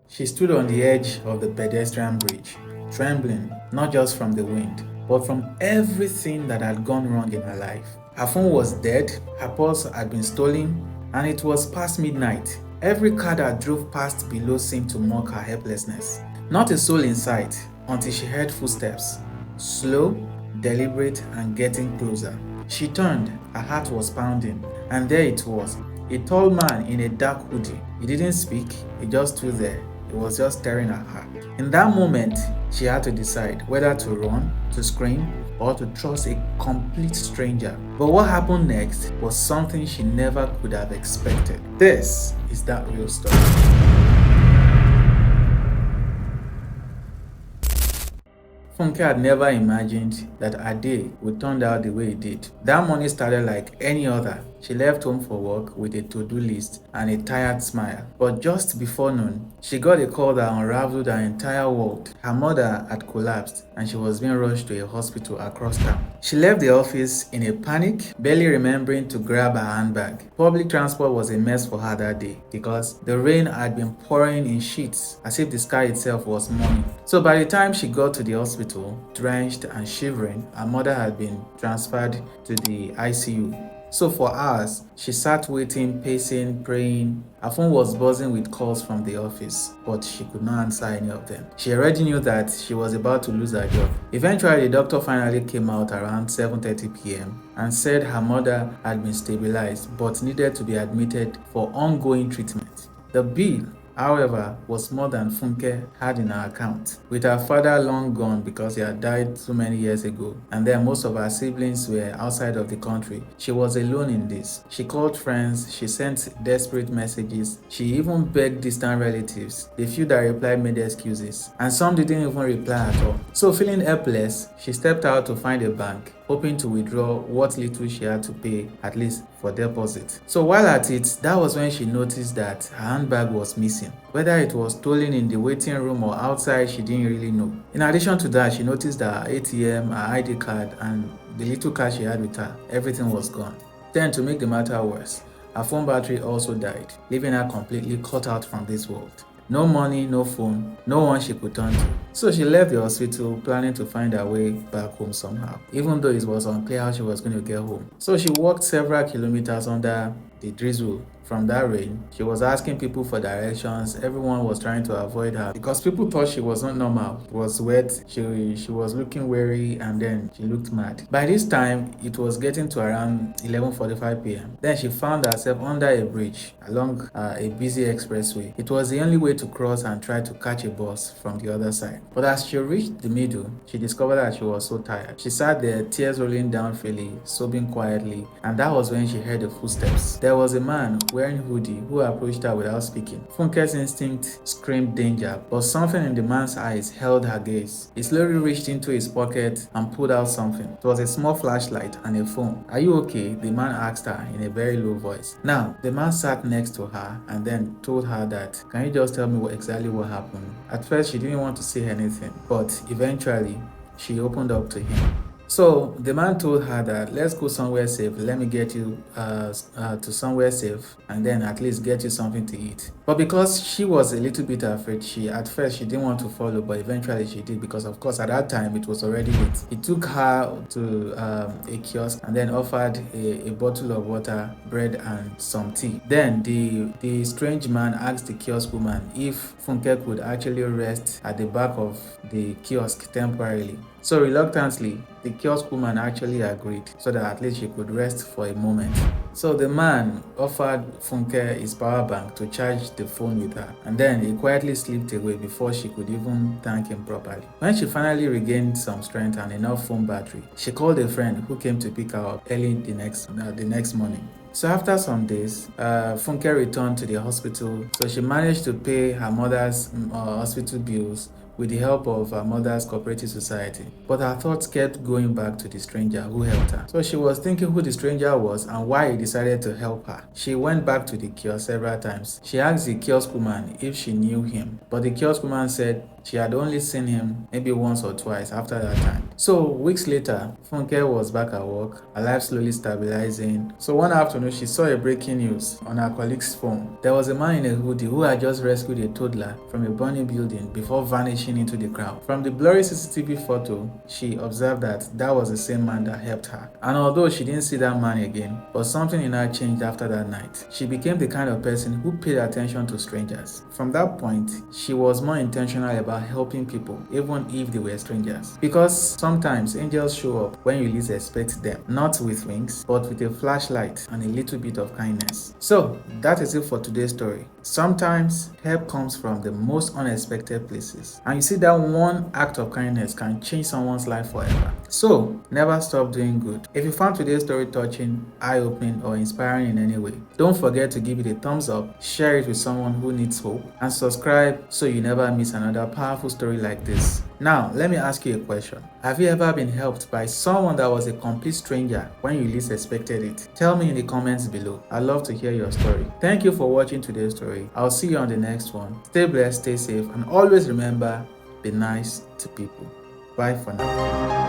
She stood on the edge of the pedestrian bridge, trembling not just from the wind, but from everything that had gone wrong in her life. Her phone was dead, her purse had been stolen, and it was past midnight. Every car that drove past below seemed to mock her helplessness. Not a soul in sight until she heard footsteps, slow, deliberate, and getting closer. She turned, her heart was pounding, and there it was, a tall man in a dark hoodie. He didn't speak, he just stood there. He was just staring at her. In that moment, she had to decide whether to run, to scream, or to trust a complete stranger. But what happened next was something she never could have expected. This is that real story. Funke had never imagined that her day would turn out the way it did. That morning started like any other. She left home for work with a to-do list and a tired smile. But just before noon, she got a call that unraveled her entire world. Her mother had collapsed and she was being rushed to a hospital across town. She left the office in a panic, barely remembering to grab her handbag. Public transport was a mess for her that day because the rain had been pouring in sheets as if the sky itself was mourning. So by the time she got to the hospital, drenched and shivering, her mother had been transferred to the ICU. So for hours, she sat waiting, pacing, praying. Her phone was buzzing with calls from the office, but she could not answer any of them. She already knew that she was about to lose her job. Eventually, the doctor finally came out around 7:30 p.m. and said her mother had been stabilized but needed to be admitted for ongoing treatment. The bill, however, was more than Funke had in her account. With her father long gone because he had died so many years ago, and then most of her siblings were outside of the country, she was alone in this. She called friends, she sent desperate messages, she even begged distant relatives. The few that replied made excuses, and some didn't even reply at all. So feeling helpless, she stepped out to find a bank, hoping to withdraw what little she had to pay, at least for deposit. So while at it, that was when she noticed that her handbag was missing. Whether it was stolen in the waiting room or outside, she didn't really know. In addition to that, she noticed that her ATM, her ID card, and the little cash she had with her, everything was gone. Then, to make the matter worse, her phone battery also died, leaving her completely cut out from this world. No money, no phone, no one she could turn to. So she left the hospital planning to find her way back home somehow, even though it was unclear how she was going to get home. So she walked several kilometers under the drizzle from that rain. She was asking people for directions. Everyone was trying to avoid her because people thought she was not normal. It was wet, she was looking weary, and then she looked mad. By this time, it was getting to around 11:45 p.m. Then she found herself under a bridge along a busy expressway. It was the only way to cross and try to catch a bus from the other side. But as she reached the middle, she discovered that she was so tired. She sat there, tears rolling down freely, sobbing quietly, and that was when she heard the footsteps. There was a man wearing hoodie who approached her without speaking. Funke's instinct screamed danger, but something in the man's eyes held her gaze. He slowly reached into his pocket and pulled out something. It was a small flashlight and a phone. "Are you okay?" the man asked her in a very low voice. Now, the man sat next to her and then told her that, "Can you just tell me exactly what happened?" At first, she didn't want to say anything, but eventually, she opened up to him. So the man told her that, "Let's go somewhere safe. Let me get you to somewhere safe and then at least get you something to eat." But because she was a little bit afraid, at first she didn't want to follow, but eventually she did because of course at that time it was already late. He took her to a kiosk and then offered a bottle of water, bread and some tea. Then the strange man asked the kiosk woman if Funke could actually rest at the back of the kiosk temporarily. So reluctantly, the kiosk woman actually agreed so that at least she could rest for a moment. So the man offered Funke his power bank to charge the phone with her, and then he quietly slipped away before she could even thank him properly. When she finally regained some strength and enough phone battery, she called a friend who came to pick her up early the next morning. So after some days, Funke returned to the hospital. So she managed to pay her mother's hospital bills, with the help of her mother's cooperative society. But her thoughts kept going back to the stranger who helped her. So she was thinking who the stranger was and why he decided to help her. She went back to the kiosk several times. She asked the kiosk woman if she knew him, but the kiosk woman said she had only seen him maybe once or twice after that time. So weeks later, Funke was back at work, her life slowly stabilizing. So one afternoon, she saw a breaking news on her colleague's phone. There was a man in a hoodie who had just rescued a toddler from a burning building before vanishing into the crowd. From the blurry CCTV photo, she observed that that was the same man that helped her. And although she didn't see that man again, but something in her changed after that night. She became the kind of person who paid attention to strangers. From that point, she was more intentional about helping people, even if they were strangers. Because sometimes angels show up when you least expect them, not with wings, but with a flashlight and a little bit of kindness. So, that is it for today's story. Sometimes help comes from the most unexpected places, and you see that one act of kindness can change someone's life forever. So, never stop doing good. If you found today's story touching, eye-opening, or inspiring in any way, don't forget to give it a thumbs up, share it with someone who needs hope, and subscribe so you never miss another powerful story like this. Now, let me ask you a question. Have you ever been helped by someone that was a complete stranger when you least expected it? Tell me in the comments below. I'd love to hear your story. Thank you for watching today's story. I'll see you on the next one. Stay blessed, stay safe, and always remember, be nice to people. Bye for now.